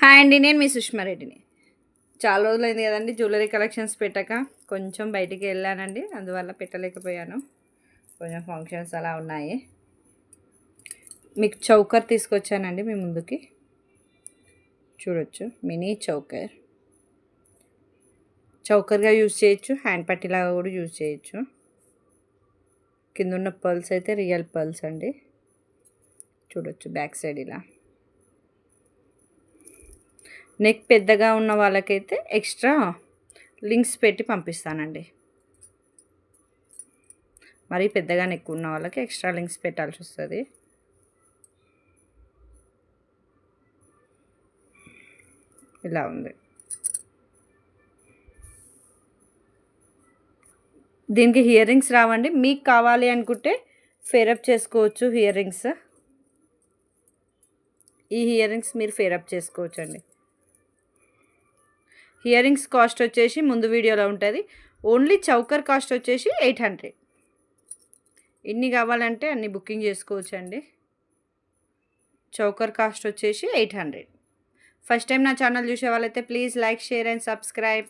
Hi అండి. నేను మీ సుష్మారెడ్డిని. చాలా రోజులైంది కదండీ జ్యువెలరీ కలెక్షన్స్ పెట్టక. కొంచెం బయటికి వెళ్ళానండి. అందువల్ల పెట్టలేకపోయాను. కొంచెం ఫంక్షన్స్ అలా ఉన్నాయి. మీకు చౌకర్ తీసుకొచ్చానండి మీ ముందుకి. చూడొచ్చు. Mini choker. చౌకర్గా యూజ్ చేయొచ్చు. హ్యాండ్ పట్టీలాగా కూడా యూజ్ చేయొచ్చు. కింద ఉన్న పర్ల్స్ అయితే రియల్ పర్ల్స్ అండి. చూడొచ్చు బ్యాక్ సైడ్ ఇలా. నెక్ పెద్దగా ఉన్న వాళ్ళకైతే ఎక్స్ట్రా లింక్స్ పెట్టి పంపిస్తానండి. మరీ పెద్దగా నెక్ ఉన్న వాళ్ళకి ఎక్స్ట్రా లింక్స్ పెట్టాల్సి వస్తుంది. ఇలా ఉంది. దీనికి ఇయర్ రింగ్స్ రావండి. మీకు కావాలి అనుకుంటే ఫేరప్ చేసుకోవచ్చు ఇయర్ రింగ్స్. ఈ ఇయర్ రింగ్స్ మీరు ఫేరప్ చేసుకోవచ్చు అండి. ఇయర్ రింగ్స్ కాస్ట్ వచ్చేసి ముందు వీడియోలో ఉంటుంది. ఓన్లీ చౌకర్ కాస్ట్ వచ్చేసి 800. ఎన్ని కావాలంటే అన్ని బుకింగ్ చేసుకోవచ్చు అండి. చౌకర్ కాస్ట్ వచ్చేసి 800. ఫస్ట్ టైం నా ఛానల్ చూసే వాళ్ళైతే please like, share and subscribe.